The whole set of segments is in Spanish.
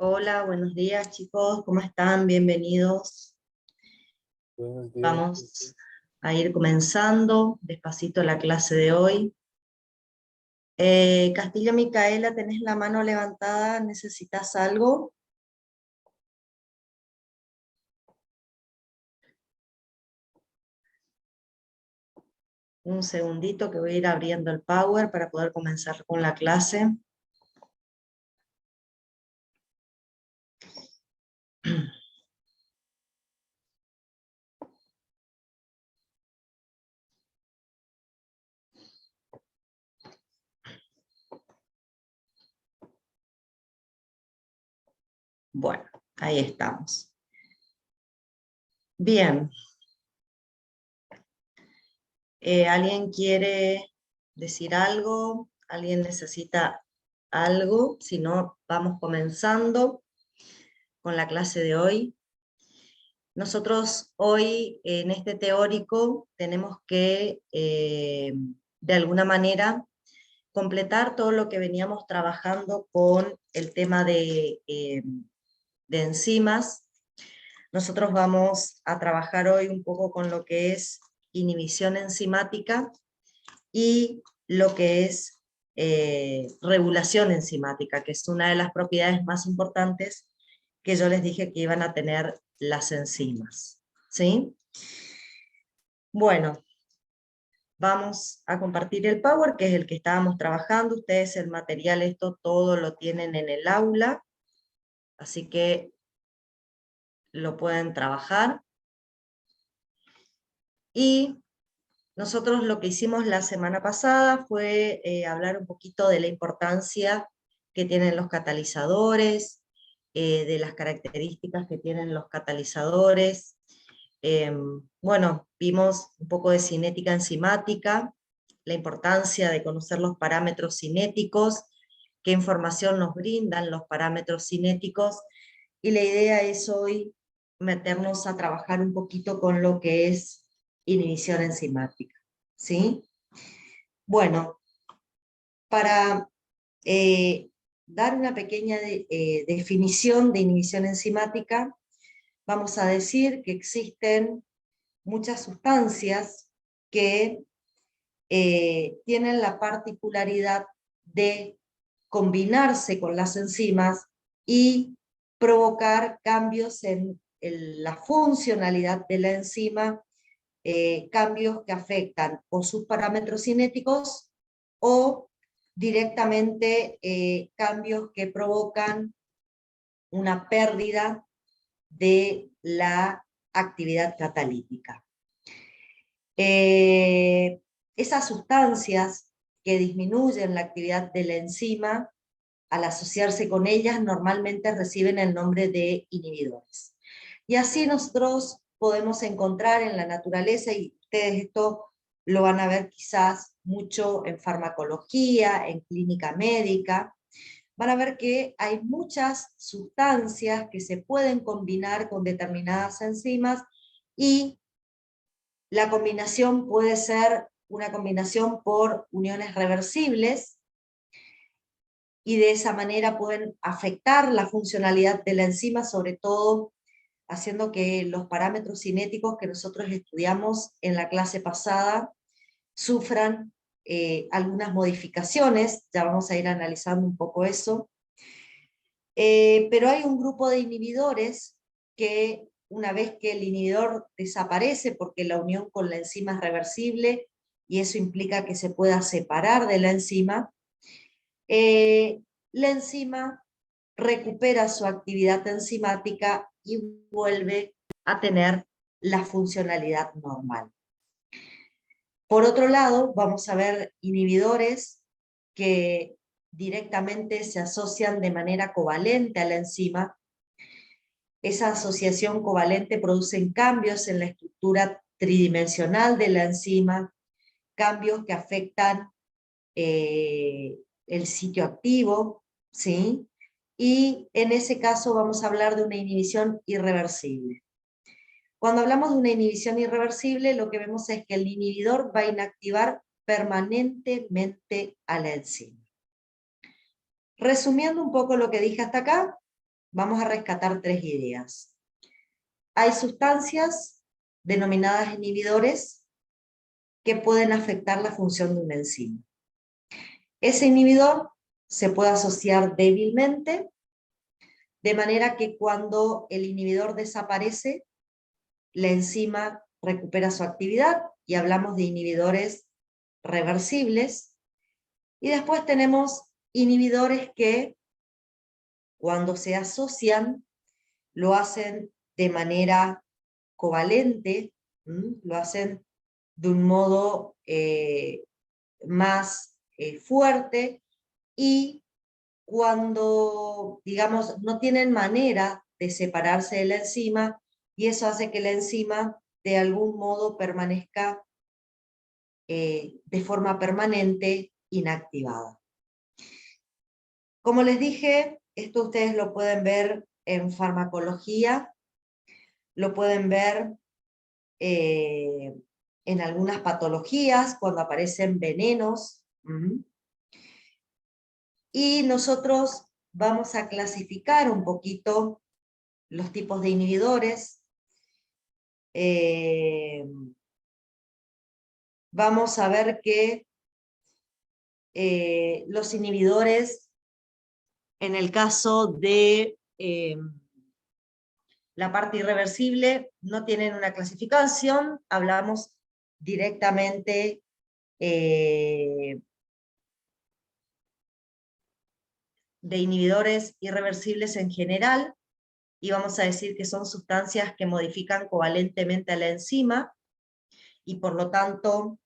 Hola, buenos días chicos, ¿cómo están? Bienvenidos. Buenos días. Vamos a ir comenzando despacito la clase de hoy. Castillo Micaela, ¿tenés la mano levantada? ¿Necesitas algo? Un segundito que voy a ir abriendo el Power para poder comenzar con la clase. Bueno, ahí estamos. Bien. ¿Alguien quiere decir algo? ¿Alguien necesita algo? Si no, vamos comenzando con la clase de hoy. Nosotros hoy en este teórico tenemos que, de alguna manera, completar todo lo que veníamos trabajando con el tema de enzimas. Nosotros vamos a trabajar hoy un poco con lo que es inhibición enzimática y lo que es regulación enzimática, que es una de las propiedades más importantes que yo les dije que iban a tener las enzimas. ¿Sí? Bueno, vamos a compartir el Power, que es el que estábamos trabajando. Ustedes el material, esto todo lo tienen en el aula, así que lo pueden trabajar. Y nosotros lo que hicimos la semana pasada fue hablar un poquito de la importancia que tienen los catalizadores, de las características que tienen los catalizadores. Bueno, vimos un poco de cinética enzimática, la importancia de conocer los parámetros cinéticos, qué información nos brindan los parámetros cinéticos, y la idea es hoy meternos a trabajar un poquito con lo que es inhibición enzimática, ¿sí? Bueno, para dar una pequeña definición de inhibición enzimática, vamos a decir que existen muchas sustancias que tienen la particularidad de combinarse con las enzimas y provocar cambios en la funcionalidad de la enzima, cambios que afectan o sus parámetros cinéticos o directamente cambios que provocan una pérdida de la actividad catalítica. Esas sustancias que disminuyen la actividad de la enzima, al asociarse con ellas, normalmente reciben el nombre de inhibidores. Y así nosotros podemos encontrar en la naturaleza, y ustedes esto lo van a ver quizás mucho en farmacología, en clínica médica, van a ver que hay muchas sustancias que se pueden combinar con determinadas enzimas, y la combinación puede ser una combinación por uniones reversibles, y de esa manera pueden afectar la funcionalidad de la enzima, sobre todo haciendo que los parámetros cinéticos que nosotros estudiamos en la clase pasada sufran algunas modificaciones. Ya vamos a ir analizando un poco eso. Pero hay un grupo de inhibidores que, una vez que el inhibidor desaparece porque la unión con la enzima es reversible, y eso implica que se pueda separar de la enzima recupera su actividad enzimática y vuelve a tener la funcionalidad normal. Por otro lado, vamos a ver inhibidores que directamente se asocian de manera covalente a la enzima. Esa asociación covalente produce cambios en la estructura tridimensional de la enzima, cambios que afectan el sitio activo, ¿sí? Y en ese caso vamos a hablar de una inhibición irreversible. Cuando hablamos de una inhibición irreversible, lo que vemos es que el inhibidor va a inactivar permanentemente a la enzima. Resumiendo un poco lo que dije hasta acá, vamos a rescatar 3 ideas. Hay sustancias denominadas inhibidores que pueden afectar la función de una enzima. Ese inhibidor se puede asociar débilmente, de manera que cuando el inhibidor desaparece, la enzima recupera su actividad, y hablamos de inhibidores reversibles. Y después tenemos inhibidores que, cuando se asocian, lo hacen de manera covalente, lo hacen de un modo más fuerte, y cuando, digamos, no tienen manera de separarse de la enzima, y eso hace que la enzima de algún modo permanezca de forma permanente inactivada. Como les dije, esto ustedes lo pueden ver en farmacología, lo pueden ver en algunas patologías, cuando aparecen venenos. Y nosotros vamos a clasificar un poquito los tipos de inhibidores. Vamos a ver que los inhibidores, en el caso de la parte irreversible, no tienen una clasificación, hablamos directamente de inhibidores irreversibles en general, y vamos a decir que son sustancias que modifican covalentemente a la enzima, y por lo tanto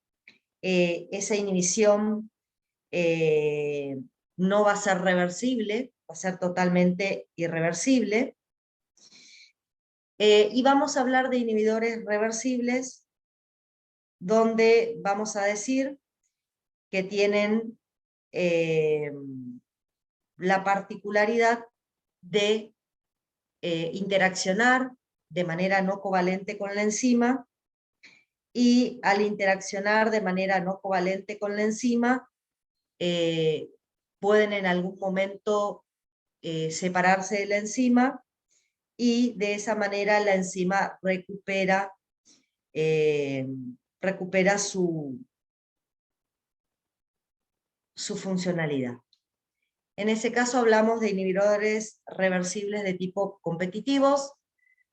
esa inhibición no va a ser reversible, va a ser totalmente irreversible. Y vamos a hablar de inhibidores reversibles, donde vamos a decir que tienen la particularidad de interaccionar de manera no covalente con la enzima, y al interaccionar de manera no covalente con la enzima, pueden en algún momento separarse de la enzima, y de esa manera la enzima recupera su funcionalidad. En ese caso hablamos de inhibidores reversibles de tipo competitivos,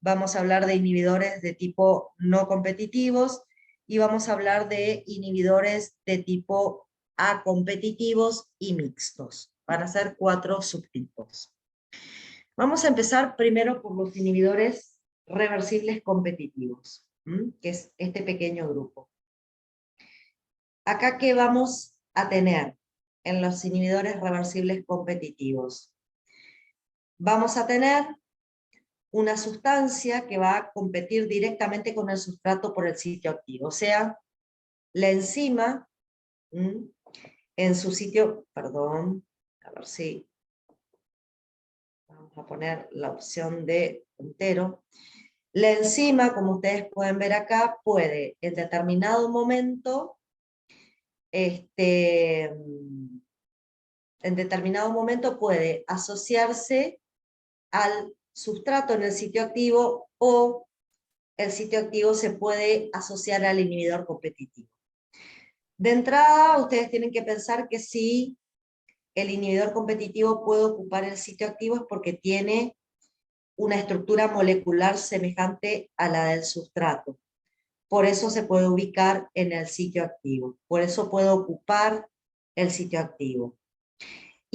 vamos a hablar de inhibidores de tipo no competitivos, y vamos a hablar de inhibidores de tipo acompetitivos y mixtos. Van a ser 4 subtipos. Vamos a empezar primero por los inhibidores reversibles competitivos, que es este pequeño grupo. Acá, ¿qué vamos a tener en los inhibidores reversibles competitivos? Vamos a tener una sustancia que va a competir directamente con el sustrato por el sitio activo, o sea, la enzima en su sitio, perdón, a ver si, vamos a poner la opción de puntero. La enzima, como ustedes pueden ver acá, puede en determinado momento puede asociarse al sustrato en el sitio activo, o el sitio activo se puede asociar al inhibidor competitivo. De entrada, ustedes tienen que pensar que si el inhibidor competitivo puede ocupar el sitio activo, es porque tiene una estructura molecular semejante a la del sustrato. Por eso se puede ubicar en el sitio activo, por eso puede ocupar el sitio activo.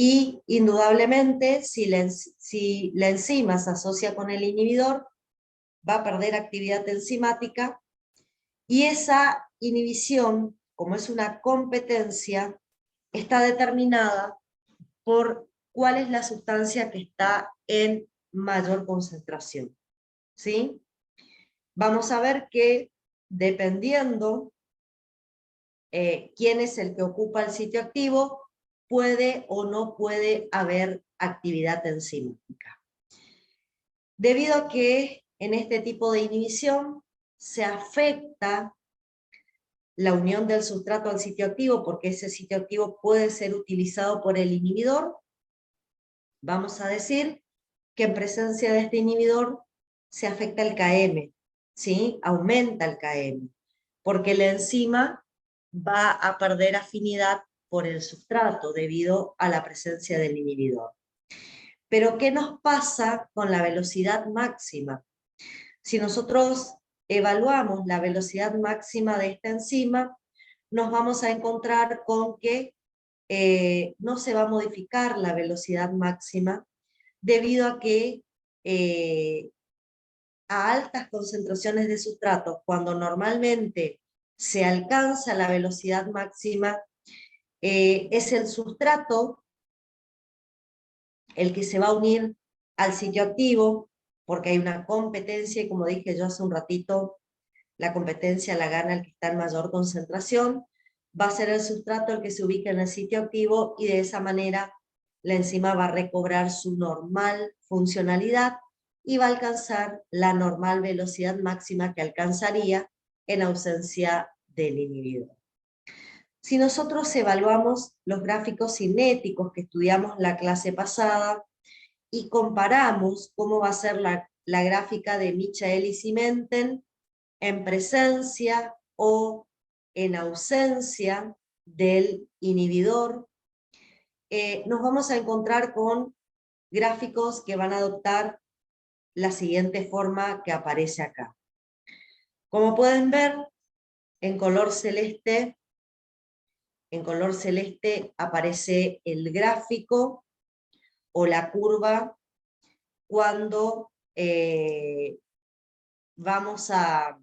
Y indudablemente, si la enzima se asocia con el inhibidor, va a perder actividad enzimática, y esa inhibición, como es una competencia, está determinada por cuál es la sustancia que está en mayor concentración. ¿Sí? Vamos a ver que dependiendo quién es el que ocupa el sitio activo, puede o no puede haber actividad enzimática. Debido a que en este tipo de inhibición se afecta la unión del sustrato al sitio activo, porque ese sitio activo puede ser utilizado por el inhibidor, vamos a decir que en presencia de este inhibidor se afecta el KM, ¿sí? Aumenta el KM, porque la enzima va a perder afinidad por el sustrato debido a la presencia del inhibidor. Pero ¿qué nos pasa con la velocidad máxima? Si nosotros evaluamos la velocidad máxima de esta enzima, nos vamos a encontrar con que no se va a modificar la velocidad máxima debido a que a altas concentraciones de sustratos, cuando normalmente se alcanza la velocidad máxima, es el sustrato el que se va a unir al sitio activo, porque hay una competencia, y como dije yo hace un ratito, la competencia la gana el que está en mayor concentración, va a ser el sustrato el que se ubica en el sitio activo, y de esa manera la enzima va a recobrar su normal funcionalidad y va a alcanzar la normal velocidad máxima que alcanzaría en ausencia del inhibidor. Si nosotros evaluamos los gráficos cinéticos que estudiamos la clase pasada y comparamos cómo va a ser la gráfica de Michaelis y Menten en presencia o en ausencia del inhibidor, nos vamos a encontrar con gráficos que van a adoptar la siguiente forma que aparece acá. Como pueden ver, en color celeste aparece el gráfico o la curva cuando vamos a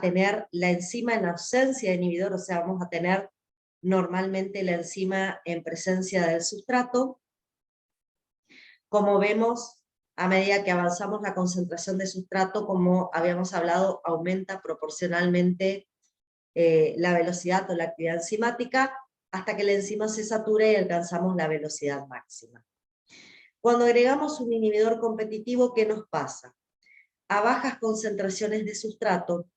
tener la enzima en ausencia de inhibidor, o sea, vamos a tener normalmente la enzima en presencia del sustrato. Como vemos, a medida que avanzamos la concentración de sustrato, como habíamos hablado, aumenta proporcionalmente la velocidad o la actividad enzimática, hasta que la enzima se satura y alcanzamos la velocidad máxima. Cuando agregamos un inhibidor competitivo, ¿qué nos pasa? A bajas concentraciones de sustrato,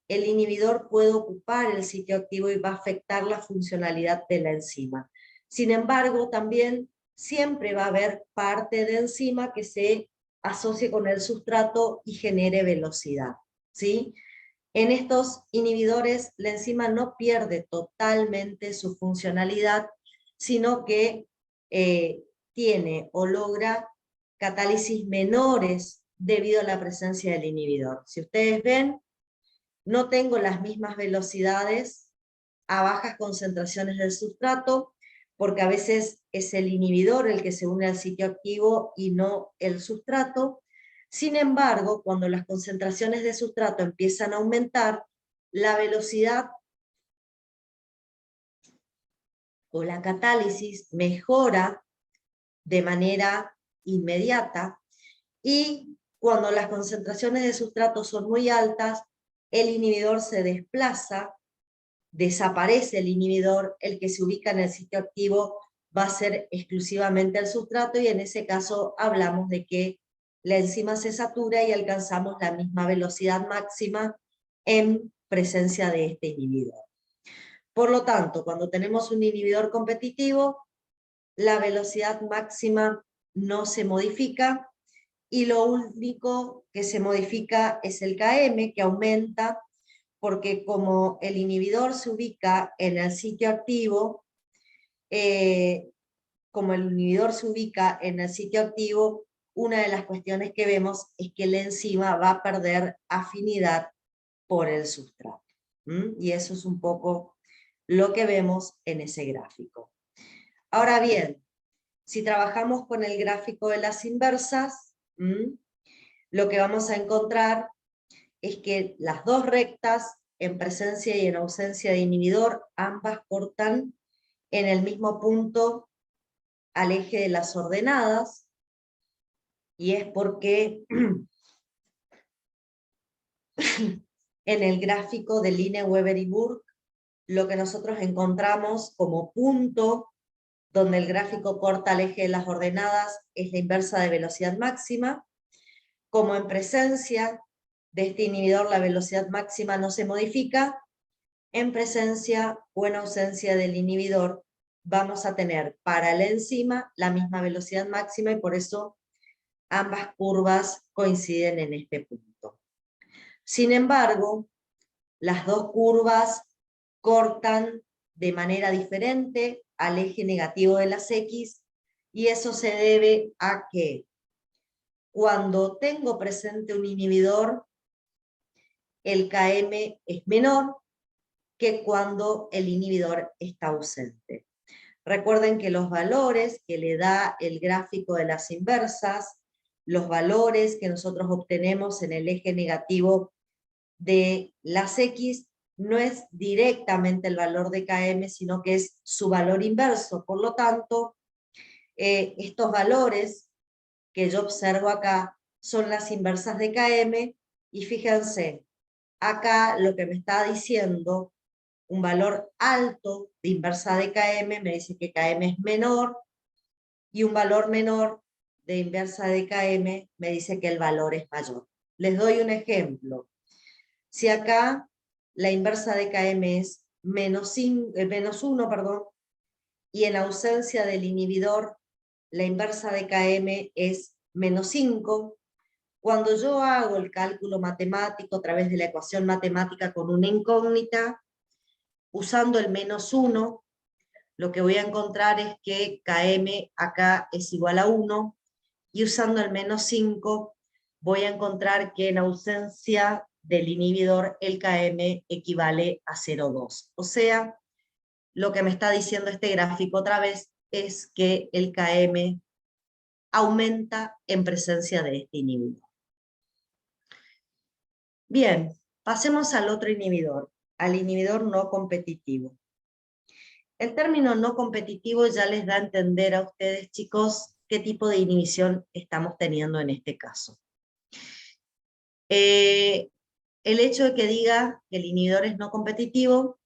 el inhibidor puede ocupar el sitio activo y va a afectar la funcionalidad de la enzima. Sin embargo, también siempre va a haber parte de enzima que se asocie con el sustrato y genere velocidad, ¿sí? En estos inhibidores, la enzima no pierde totalmente su funcionalidad, sino que tiene o logra catálisis menores debido a la presencia del inhibidor. Si ustedes ven, no tengo las mismas velocidades a bajas concentraciones del sustrato, porque a veces es el inhibidor el que se une al sitio activo y no el sustrato. Sin embargo, cuando las concentraciones de sustrato empiezan a aumentar, la velocidad o la catálisis mejora de manera inmediata, y cuando las concentraciones de sustrato son muy altas, el inhibidor se desplaza, desaparece el inhibidor, el que se ubica en el sitio activo va a ser exclusivamente el sustrato, y en ese caso hablamos de que la enzima se satura y alcanzamos la misma velocidad máxima en presencia de este inhibidor. Por lo tanto, cuando tenemos un inhibidor competitivo, la velocidad máxima no se modifica, y lo único que se modifica es el KM, que aumenta, porque como el inhibidor se ubica en el sitio activo, una de las cuestiones que vemos es que la enzima va a perder afinidad por el sustrato. Y eso es un poco lo que vemos en ese gráfico. Ahora bien, si trabajamos con el gráfico de las inversas, lo que vamos a encontrar es que las dos rectas, en presencia y en ausencia de inhibidor, ambas cortan en el mismo punto al eje de las ordenadas, y es porque en el gráfico de Line, Weber y Burke, lo que nosotros encontramos como punto donde el gráfico corta al eje de las ordenadas es la inversa de velocidad máxima. Como en presencia de este inhibidor la velocidad máxima no se modifica, en presencia o en ausencia del inhibidor vamos a tener para la enzima la misma velocidad máxima y por eso ambas curvas coinciden en este punto. Sin embargo, las dos curvas cortan de manera diferente al eje negativo de las X, y eso se debe a que cuando tengo presente un inhibidor, el Km es menor que cuando el inhibidor está ausente. Recuerden que los valores que le da el gráfico de las inversas, los valores que nosotros obtenemos en el eje negativo de las X, no es directamente el valor de Km, sino que es su valor inverso. Por lo tanto, estos valores que yo observo acá son las inversas de Km, y fíjense, acá lo que me está diciendo, un valor alto de inversa de Km, me dice que Km es menor, y un valor menor de inversa de Km me dice que el valor es mayor. Les doy un ejemplo. Si acá la inversa de Km es menos 1, y en ausencia del inhibidor la inversa de Km es menos 5, cuando yo hago el cálculo matemático a través de la ecuación matemática con una incógnita, usando el menos 1, lo que voy a encontrar es que Km acá es igual a 1, y usando el menos 5 voy a encontrar que en ausencia del inhibidor el Km equivale a 0,2. O sea, lo que me está diciendo este gráfico otra vez es que el Km aumenta en presencia de este inhibidor. Bien, pasemos al otro inhibidor, al inhibidor no competitivo. El término no competitivo ya les da a entender a ustedes, chicos, qué tipo de inhibición estamos teniendo en este caso. El hecho de que diga que el inhibidor es no competitivo,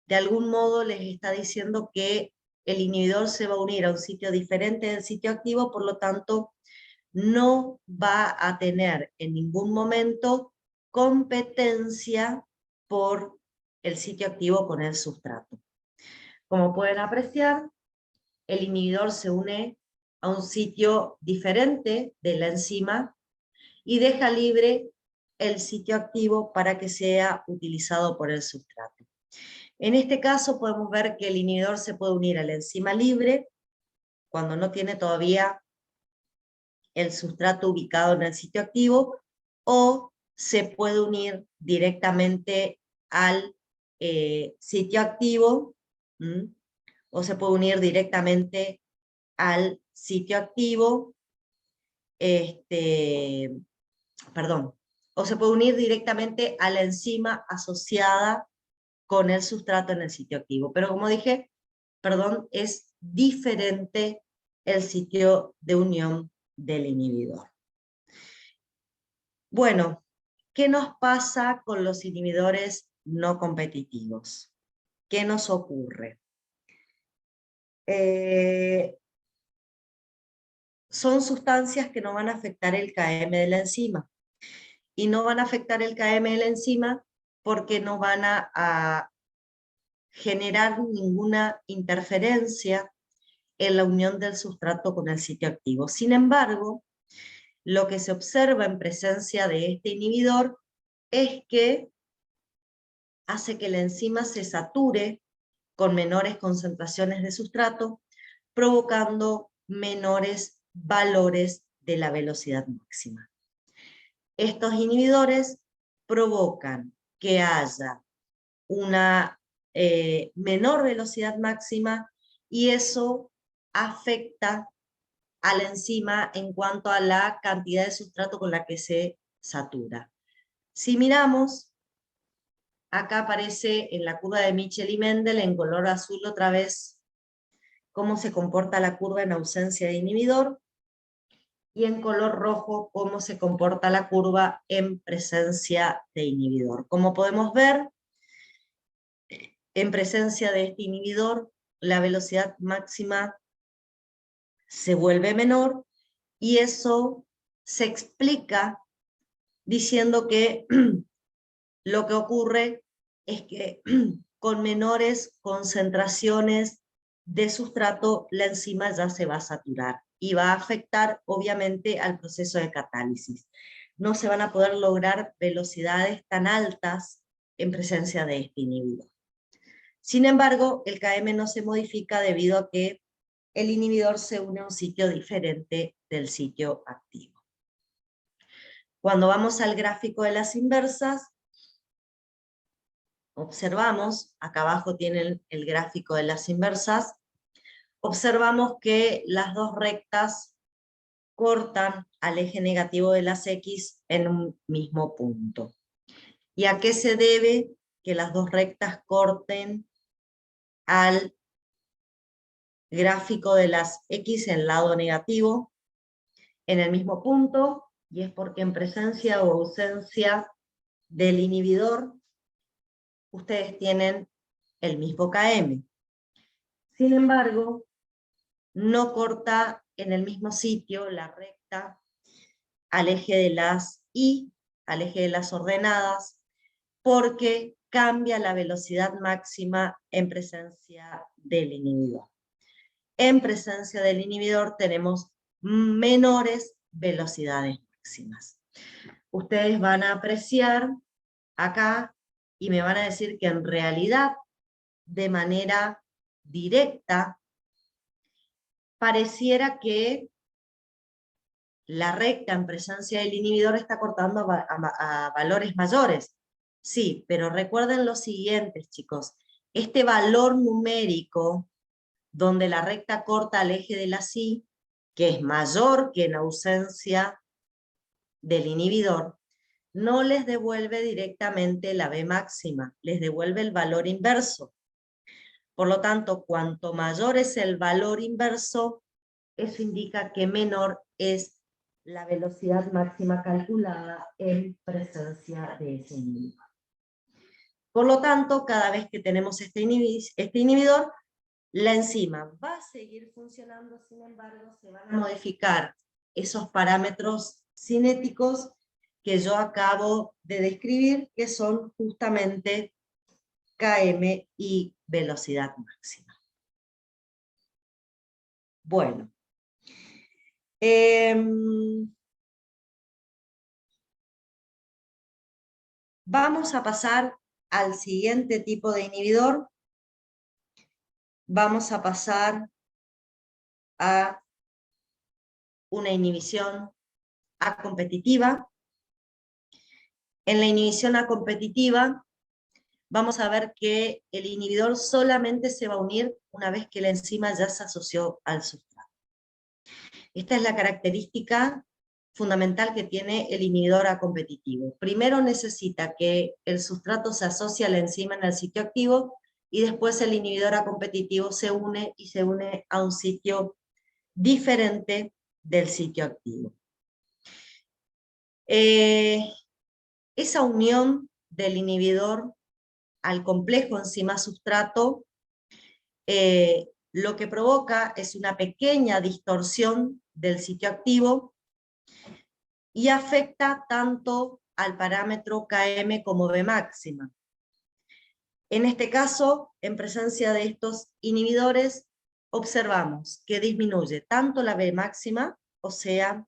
de algún modo les está diciendo que el inhibidor se va a unir a un sitio diferente del sitio activo, por lo tanto, no va a tener en ningún momento competencia por el sitio activo con el sustrato. Como pueden apreciar, el inhibidor se une a un sitio diferente de la enzima y deja libre el sitio activo para que sea utilizado por el sustrato. En este caso podemos ver que el inhibidor se puede unir a la enzima libre cuando no tiene todavía el sustrato ubicado en el sitio activo, o se puede unir directamente al sitio activo, o se puede unir directamente al sitio activo, o se puede unir directamente a la enzima asociada con el sustrato en el sitio activo. Pero como dije, es diferente el sitio de unión del inhibidor. Bueno, ¿qué nos pasa con los inhibidores no competitivos? ¿Qué nos ocurre? Son sustancias que no van a afectar el Km de la enzima. Y no van a afectar el Km de la enzima porque no van a generar ninguna interferencia en la unión del sustrato con el sitio activo. Sin embargo, lo que se observa en presencia de este inhibidor es que hace que la enzima se sature con menores concentraciones de sustrato, provocando menores valores de la velocidad máxima. Estos inhibidores provocan que haya una menor velocidad máxima, y eso afecta a la enzima en cuanto a la cantidad de sustrato con la que se satura. Si miramos, acá aparece en la curva de Michel y Mendel en color azul otra vez cómo se comporta la curva en ausencia de inhibidor, y en color rojo cómo se comporta la curva en presencia de inhibidor. Como podemos ver, en presencia de este inhibidor, la velocidad máxima se vuelve menor, y eso se explica diciendo que lo que ocurre es que con menores concentraciones de sustrato, la enzima ya se va a saturar y va a afectar obviamente al proceso de catálisis. No se van a poder lograr velocidades tan altas en presencia de este inhibidor. Sin embargo, el KM no se modifica debido a que el inhibidor se une a un sitio diferente del sitio activo. Cuando vamos al gráfico de las inversas, observamos, acá abajo tienen el gráfico de las inversas, observamos que las dos rectas cortan al eje negativo de las X en un mismo punto. ¿Y a qué se debe que las dos rectas corten al gráfico de las X en lado negativo en el mismo punto? Y es porque en presencia o ausencia del inhibidor, ustedes tienen el mismo KM. Sin embargo, no corta en el mismo sitio la recta al eje de las Y, al eje de las ordenadas, porque cambia la velocidad máxima en presencia del inhibidor. En presencia del inhibidor tenemos menores velocidades máximas. Ustedes van a apreciar acá y me van a decir que en realidad, de manera directa, pareciera que la recta en presencia del inhibidor está cortando a valores mayores. Sí, pero recuerden lo siguiente, chicos. Este valor numérico, donde la recta corta al eje de la Y, que es mayor que en ausencia del inhibidor, no les devuelve directamente la V máxima, les devuelve el valor inverso. Por lo tanto, cuanto mayor es el valor inverso, eso indica que menor es la velocidad máxima calculada en presencia de ese inhibidor. Por lo tanto, cada vez que tenemos este inhibidor, la enzima va a seguir funcionando, sin embargo, se van a modificar esos parámetros cinéticos que yo acabo de describir, que son justamente KM y velocidad máxima. Bueno. Vamos a pasar al siguiente tipo de inhibidor. Vamos a pasar a una inhibición acompetitiva. En la inhibición acompetitiva vamos a ver que el inhibidor solamente se va a unir una vez que la enzima ya se asoció al sustrato. Esta es la característica fundamental que tiene el inhibidor acompetitivo. Primero necesita que el sustrato se asocie a la enzima en el sitio activo y después el inhibidor acompetitivo se une y se une a un sitio diferente del sitio activo. Esa unión del inhibidor al complejo enzima-sustrato lo que provoca es una pequeña distorsión del sitio activo y afecta tanto al parámetro Km como V máxima. En este caso, en presencia de estos inhibidores, observamos que disminuye tanto la V máxima, o sea,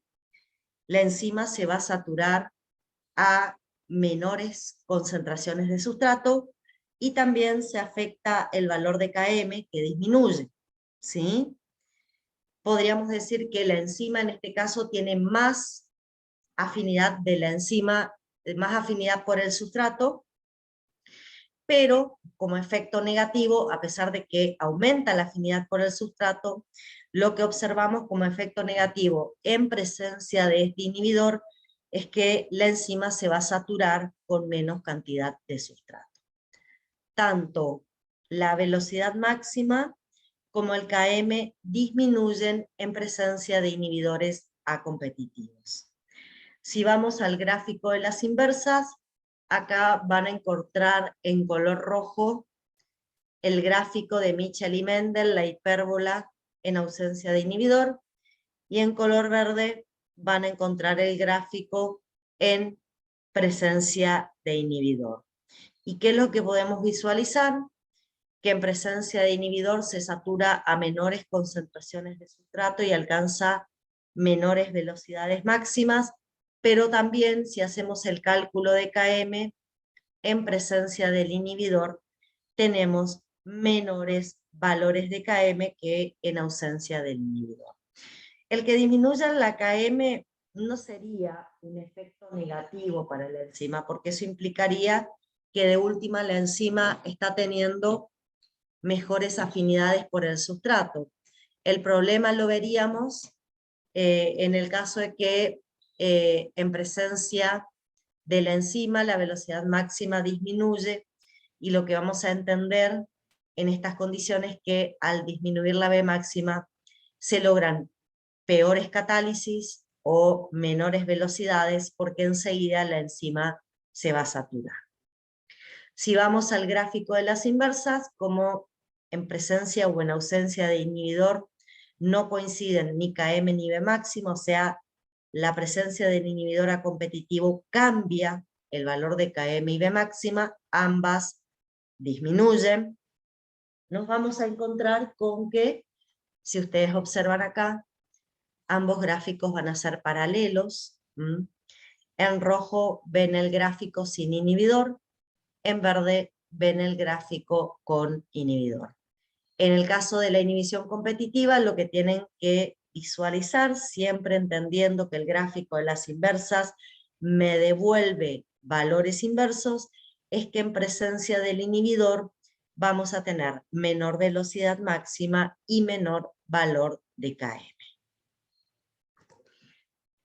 la enzima se va a saturar a menores concentraciones de sustrato, y también se afecta el valor de Km, que disminuye, ¿sí? Podríamos decir que la enzima en este caso tiene más afinidad de la enzima, más afinidad por el sustrato, pero como efecto negativo, a pesar de que aumenta la afinidad por el sustrato, lo que observamos como efecto negativo en presencia de este inhibidor es que la enzima se va a saturar con menos cantidad de sustrato. Tanto la velocidad máxima como el Km disminuyen en presencia de inhibidores acompetitivos. Si vamos al gráfico de las inversas, acá van a encontrar en color rojo el gráfico de Mitchell y Mendel, la hipérbola en ausencia de inhibidor, y en color verde van a encontrar el gráfico en presencia de inhibidor. ¿Y qué es lo que podemos visualizar? que en presencia de inhibidor se satura a menores concentraciones de sustrato y alcanza menores velocidades máximas, pero también si hacemos el cálculo de Km, en presencia del inhibidor tenemos menores valores de Km que en ausencia del inhibidor. El que disminuya la Km no sería un efecto negativo para la enzima, porque eso implicaría que de última la enzima está teniendo mejores afinidades por el sustrato. El problema lo veríamos en el caso de que en presencia de la enzima la velocidad máxima disminuye, y lo que vamos a entender en estas condiciones es que al disminuir la V máxima se logran peores catálisis o menores velocidades, porque enseguida la enzima se va a saturar. Si vamos al gráfico de las inversas, como en presencia o en ausencia de inhibidor no coinciden ni Km ni V máximo, o sea, la presencia del inhibidor a competitivo cambia el valor de Km y V máxima, ambas disminuyen, nos vamos a encontrar con que, si ustedes observan acá, ambos gráficos van a ser paralelos. En rojo ven el gráfico sin inhibidor, en verde ven el gráfico con inhibidor. En el caso de la inhibición competitiva, lo que tienen que visualizar, siempre entendiendo que el gráfico de las inversas me devuelve valores inversos, es que en presencia del inhibidor vamos a tener menor velocidad máxima y menor valor de Km.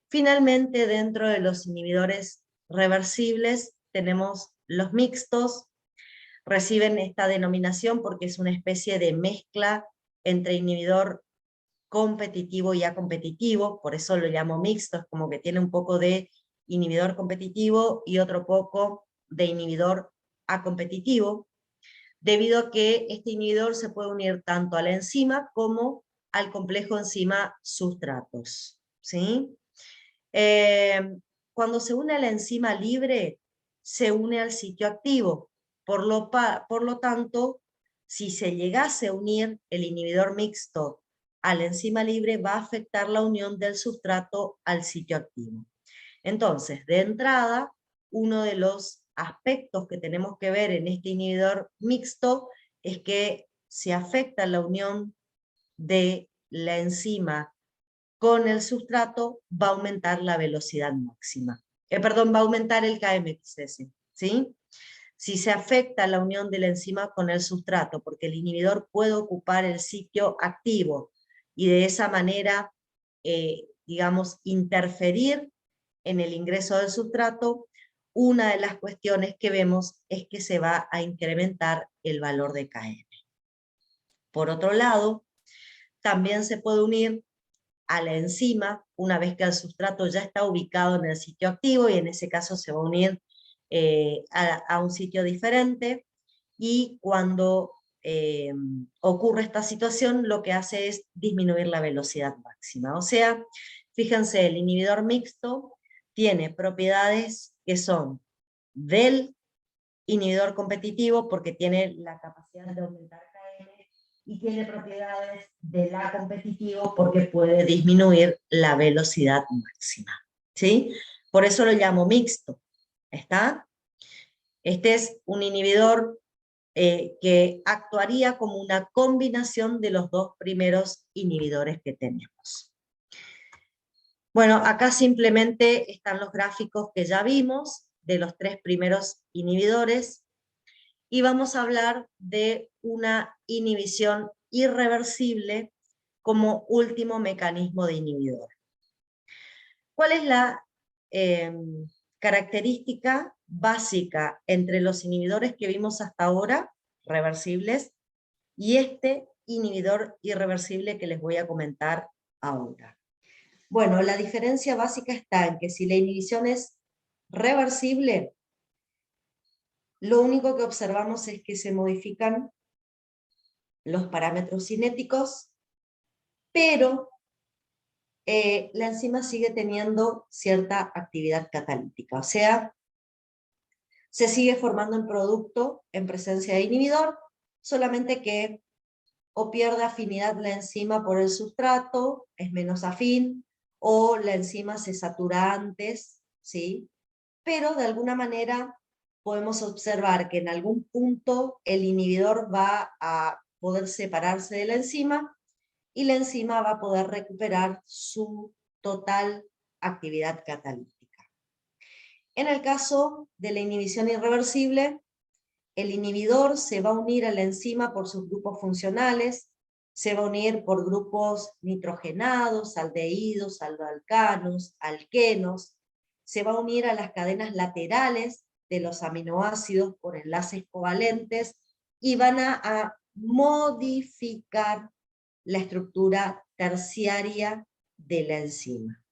Finalmente, dentro de los inhibidores reversibles, tenemos los mixtos. Reciben esta denominación porque es una especie de mezcla entre inhibidor competitivo y acompetitivo, por eso lo llamo mixto, es como que tiene un poco de inhibidor competitivo y otro poco de inhibidor acompetitivo, debido a que este inhibidor se puede unir tanto a la enzima como al complejo enzima-sustratos, ¿sí? Cuando se une a la enzima libre, se une al sitio activo. Por lo tanto, si se llegase a unir el inhibidor mixto a la enzima libre, va a afectar la unión del sustrato al sitio activo. Entonces, de entrada, uno de los aspectos que tenemos que ver en este inhibidor mixto es que si afecta la unión de la enzima con el sustrato, va a aumentar la velocidad máxima. Va a aumentar el Km/s, ¿sí? Si se afecta la unión de la enzima con el sustrato, porque el inhibidor puede ocupar el sitio activo y de esa manera, digamos, interferir en el ingreso del sustrato, una de las cuestiones que vemos es que se va a incrementar el valor de Km. Por otro lado, también se puede unir a la enzima una vez que el sustrato ya está ubicado en el sitio activo, y en ese caso se va a unir a un sitio diferente, y cuando ocurre esta situación lo que hace es disminuir la velocidad máxima. O sea, fíjense, el inhibidor mixto tiene propiedades que son del inhibidor competitivo porque tiene la capacidad de aumentar Km, y tiene propiedades de la competitivo porque puede disminuir la velocidad máxima, ¿sí? Por eso lo llamo mixto, ¿está? Este es un inhibidor que actuaría como una combinación de los dos primeros inhibidores que tenemos. Bueno, acá simplemente están los gráficos que ya vimos de los tres primeros inhibidores, y vamos a hablar de una inhibición irreversible como último mecanismo de inhibidor. ¿Cuál es la característica básica entre los inhibidores que vimos hasta ahora, reversibles, y este inhibidor irreversible que les voy a comentar ahora? Bueno, la diferencia básica está en que si la inhibición es reversible, lo único que observamos es que se modifican los parámetros cinéticos, pero la enzima sigue teniendo cierta actividad catalítica, o sea, se sigue formando el producto en presencia de inhibidor, solamente que o pierde afinidad la enzima por el sustrato, es menos afín, o la enzima se satura antes, ¿sí? Pero de alguna manera podemos observar que en algún punto el inhibidor va a poder separarse de la enzima y la enzima va a poder recuperar su total actividad catalítica. En el caso de la inhibición irreversible, el inhibidor se va a unir a la enzima por sus grupos funcionales, se va a unir por grupos nitrogenados, aldehídos, aldoalcanos, alquenos, se va a unir a las cadenas laterales de los aminoácidos por enlaces covalentes y van a modificar la estructura terciaria de la enzima.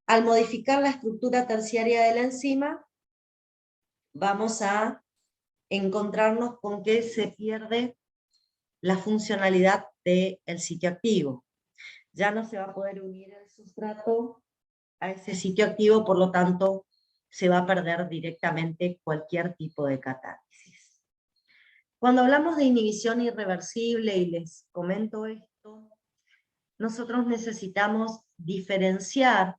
Al modificar la estructura terciaria de la enzima, vamos a encontrarnos con que se pierde la funcionalidad del sitio activo. Ya no se va a poder unir el sustrato a ese sitio activo, por lo tanto, se va a perder directamente cualquier tipo de catálisis. Cuando hablamos de inhibición irreversible, y les comento esto, nosotros necesitamos diferenciar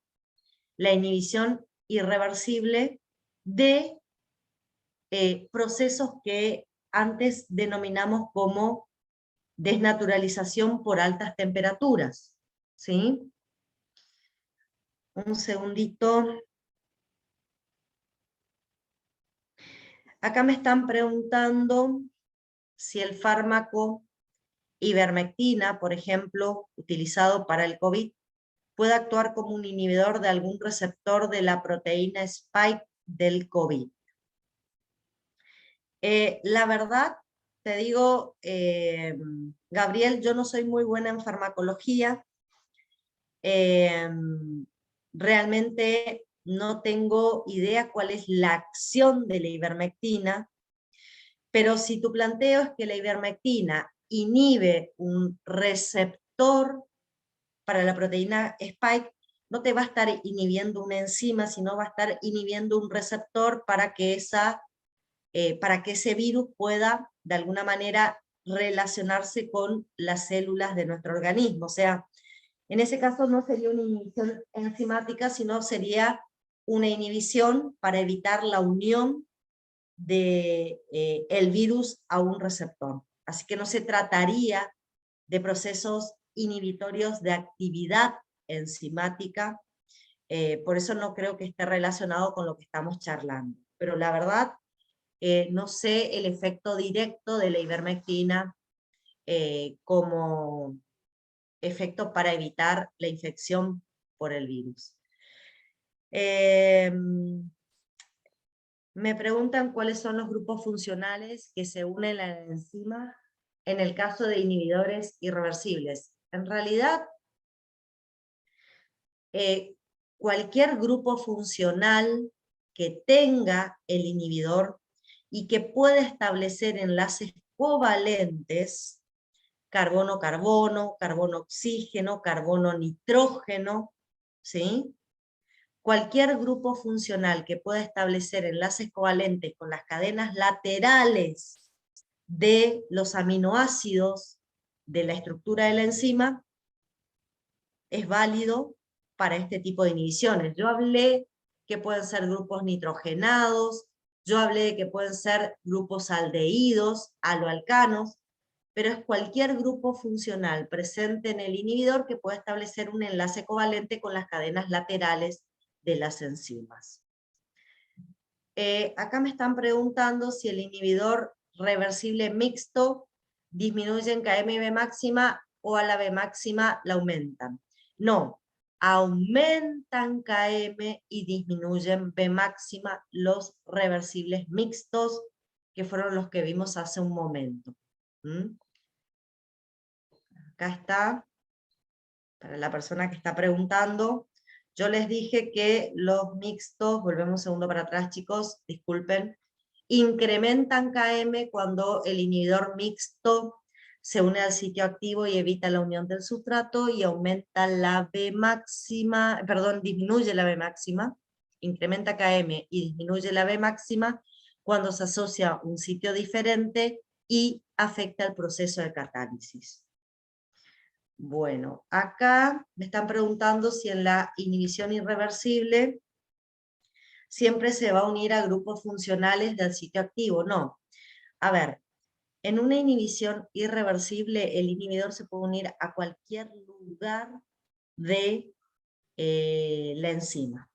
la inhibición irreversible de procesos que antes denominamos como desnaturalización por altas temperaturas, ¿sí? Un segundito. Acá me están preguntando si el fármaco ivermectina, por ejemplo, utilizado para el COVID, puede actuar como un inhibidor de algún receptor de la proteína spike del COVID. La verdad, te digo, Gabriel, yo no soy muy buena en farmacología. Realmente no tengo idea cuál es la acción de la ivermectina, pero si tu planteo es que la ivermectina inhibe un receptor para la proteína spike, no te va a estar inhibiendo una enzima, sino va a estar inhibiendo un receptor para que ese virus pueda, de alguna manera, relacionarse con las células de nuestro organismo. O sea, en ese caso no sería una inhibición enzimática, sino sería una inhibición para evitar la unión de el virus a un receptor. Así que no se trataría de procesos inhibitorios de actividad enzimática, por eso no creo que esté relacionado con lo que estamos charlando. Pero la verdad, no sé el efecto directo de la ivermectina como efecto para evitar la infección por el virus. Me preguntan cuáles son los grupos funcionales que se unen a la enzima en el caso de inhibidores irreversibles. En realidad, cualquier grupo funcional que tenga el inhibidor y que pueda establecer enlaces covalentes, carbono-carbono, carbono-oxígeno, carbono-nitrógeno, ¿sí? Cualquier grupo funcional que pueda establecer enlaces covalentes con las cadenas laterales de los aminoácidos de la estructura de la enzima es válido para este tipo de inhibiciones. Yo hablé que pueden ser grupos nitrogenados, yo hablé de que pueden ser grupos aldehídos, aloalcanos, pero es cualquier grupo funcional presente en el inhibidor que pueda establecer un enlace covalente con las cadenas laterales de las enzimas. Acá me están preguntando si el inhibidor reversible mixto disminuye en Km y B máxima o a la B máxima la aumentan. No, aumentan Km y disminuyen B máxima los reversibles mixtos, que fueron los que vimos hace un momento. Acá está, para la persona que está preguntando. Yo les dije que los mixtos, volvemos un segundo para atrás chicos, disculpen, incrementan Km cuando el inhibidor mixto se une al sitio activo y evita la unión del sustrato, y aumenta la B máxima, perdón, disminuye la B máxima, incrementa Km y disminuye la B máxima cuando se asocia un sitio diferente y afecta el proceso de catálisis. Bueno, acá me están preguntando si en la inhibición irreversible siempre se va a unir a grupos funcionales del sitio activo. No. A ver, en una inhibición irreversible, el inhibidor se puede unir a cualquier lugar de la enzima.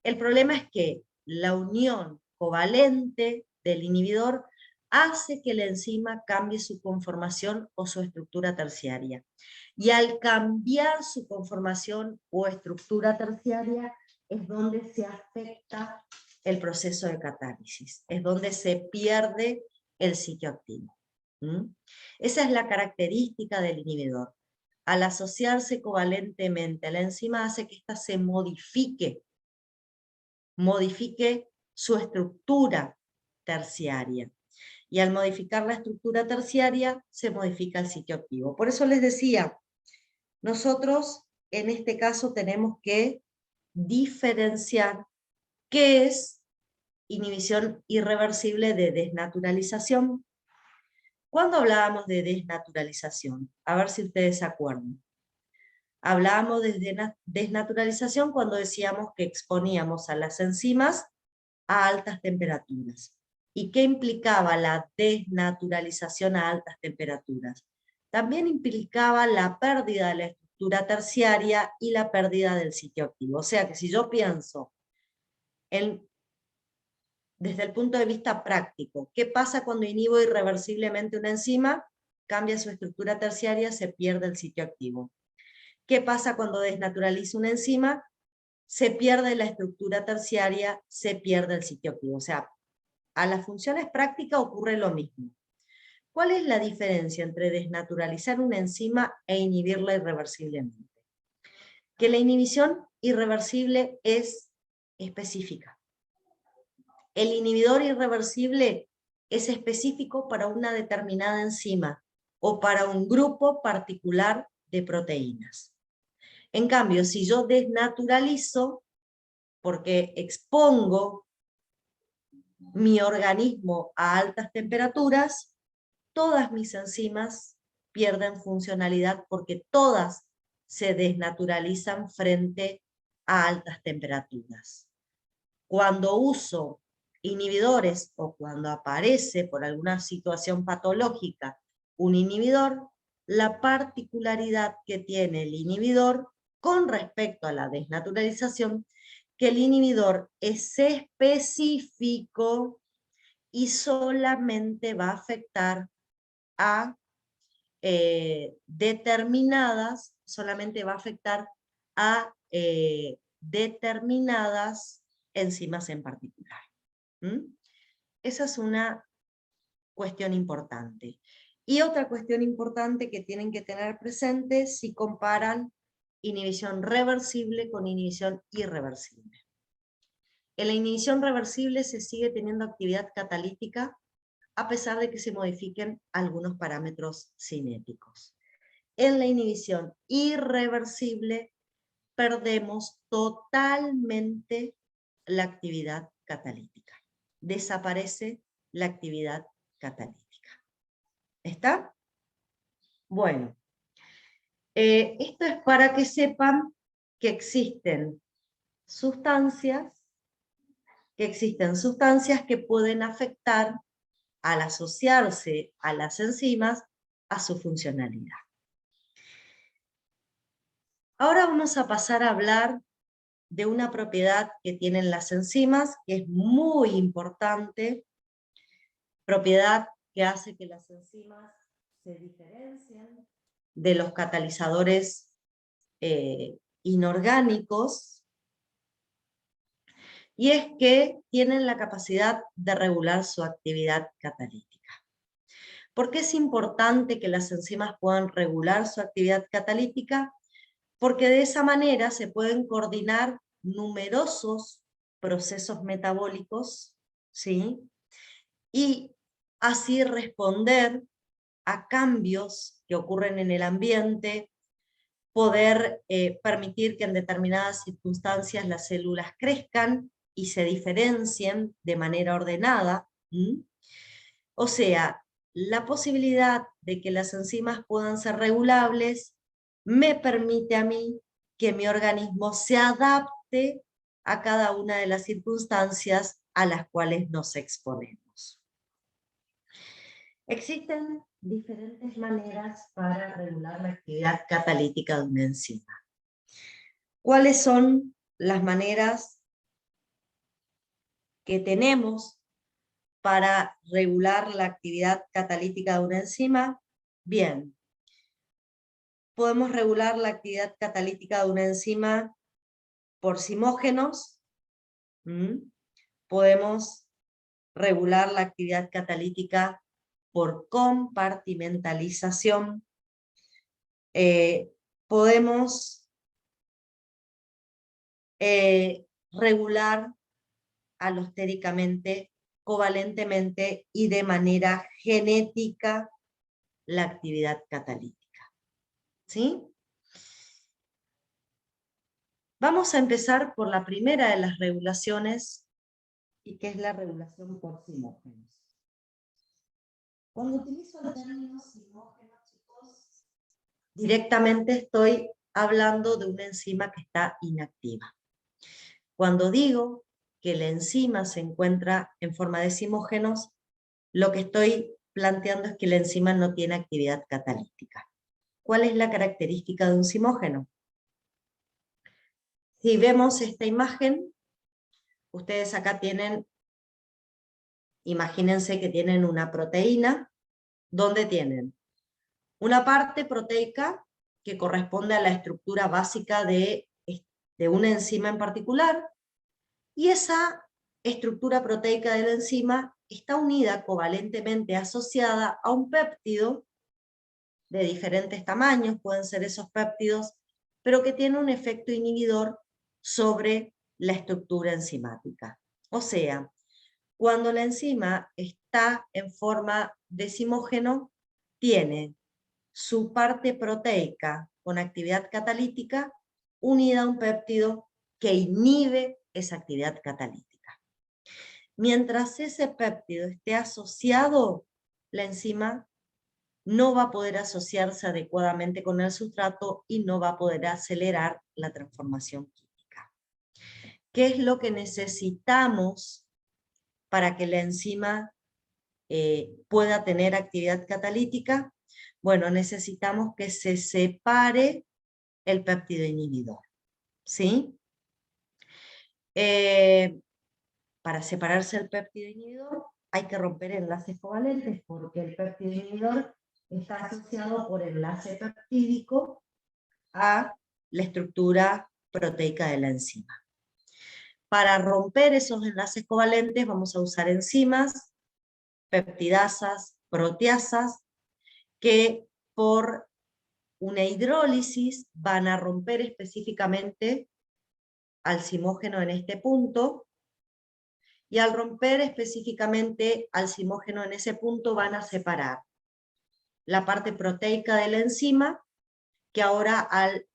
El problema es que la unión covalente del inhibidor hace que la enzima cambie su conformación o su estructura terciaria. Y al cambiar su conformación o estructura terciaria es donde se afecta el proceso de catálisis, es donde se pierde el sitio activo. Esa es la característica del inhibidor. Al asociarse covalentemente a la enzima hace que ésta se modifique su estructura terciaria. Y al modificar la estructura terciaria, se modifica el sitio activo. Por eso les decía, nosotros en este caso tenemos que diferenciar qué es inhibición irreversible de desnaturalización. ¿Cuándo hablábamos de desnaturalización? A ver si ustedes se acuerdan. Hablábamos de desnaturalización cuando decíamos que exponíamos a las enzimas a altas temperaturas. ¿Y qué implicaba la desnaturalización a altas temperaturas? También implicaba la pérdida de la estructura terciaria y la pérdida del sitio activo. O sea que si yo pienso desde el punto de vista práctico, ¿qué pasa cuando inhibo irreversiblemente una enzima? Cambia su estructura terciaria, se pierde el sitio activo. ¿Qué pasa cuando desnaturalizo una enzima? Se pierde la estructura terciaria, se pierde el sitio activo. O sea, a las funciones prácticas ocurre lo mismo. ¿Cuál es la diferencia entre desnaturalizar una enzima e inhibirla irreversiblemente? Que la inhibición irreversible es específica. El inhibidor irreversible es específico para una determinada enzima o para un grupo particular de proteínas. En cambio, si yo desnaturalizo, porque expongo mi organismo a altas temperaturas, todas mis enzimas pierden funcionalidad porque todas se desnaturalizan frente a altas temperaturas. Cuando uso inhibidores o cuando aparece por alguna situación patológica un inhibidor, la particularidad que tiene el inhibidor con respecto a la desnaturalización, que el inhibidor es específico y solamente va a afectar a determinadas enzimas en particular. Esa es una cuestión importante. Y otra cuestión importante que tienen que tener presente si comparan inhibición reversible con inhibición irreversible. En la inhibición reversible se sigue teniendo actividad catalítica a pesar de que se modifiquen algunos parámetros cinéticos. En la inhibición irreversible perdemos totalmente la actividad catalítica. Desaparece la actividad catalítica. ¿Está? Bueno, esto es para que sepan que existen sustancias que pueden afectar al asociarse a las enzimas a su funcionalidad. Ahora vamos a pasar a hablar de una propiedad que tienen las enzimas, que es muy importante, propiedad que hace que las enzimas se diferencien de los catalizadores inorgánicos, y es que tienen la capacidad de regular su actividad catalítica. ¿Por qué es importante que las enzimas puedan regular su actividad catalítica? Porque de esa manera se pueden coordinar numerosos procesos metabólicos, ¿sí? Y así responder a cambios que ocurren en el ambiente, poder permitir que en determinadas circunstancias las células crezcan y se diferencien de manera ordenada. O sea, la posibilidad de que las enzimas puedan ser regulables me permite a mí que mi organismo se adapte a cada una de las circunstancias a las cuales nos exponemos. Existen diferentes maneras para regular la actividad catalítica de una enzima. ¿Cuáles son las maneras que tenemos para regular la actividad catalítica de una enzima? Bien, podemos regular la actividad catalítica de una enzima por simógenos. Podemos regular la actividad catalítica por compartimentalización. Podemos regular alostéricamente, covalentemente y de manera genética la actividad catalítica. ¿Sí? Vamos a empezar por la primera de las regulaciones, y que es la regulación por simógenos. Cuando utilizo el término simógeno, chicos, directamente estoy hablando de una enzima que está inactiva. Cuando digo que la enzima se encuentra en forma de simógenos, lo que estoy planteando es que la enzima no tiene actividad catalítica. ¿Cuál es la característica de un simógeno? Si vemos esta imagen, ustedes acá tienen, imagínense que tienen una proteína, donde tienen una parte proteica que corresponde a la estructura básica de una enzima en particular, y esa estructura proteica de la enzima está unida covalentemente asociada a un péptido de diferentes tamaños, pueden ser esos péptidos, pero que tiene un efecto inhibidor sobre la estructura enzimática. O sea, cuando la enzima está en forma de simógeno, tiene su parte proteica con actividad catalítica unida a un péptido que inhibe esa actividad catalítica. Mientras ese péptido esté asociado, la enzima no va a poder asociarse adecuadamente con el sustrato y no va a poder acelerar la transformación química. ¿Qué es lo que necesitamos para que la enzima pueda tener actividad catalítica? Bueno, necesitamos que se separe el péptido inhibidor, ¿sí? Para separarse el péptido inhibidor hay que romper enlaces covalentes, porque el péptido inhibidor está asociado por enlace peptídico a la estructura proteica de la enzima. Para romper esos enlaces covalentes vamos a usar enzimas, peptidasas, proteasas, que por una hidrólisis van a romper específicamente al simógeno en este punto, y al romper específicamente al simógeno en ese punto van a separar la parte proteica de la enzima, que ahora al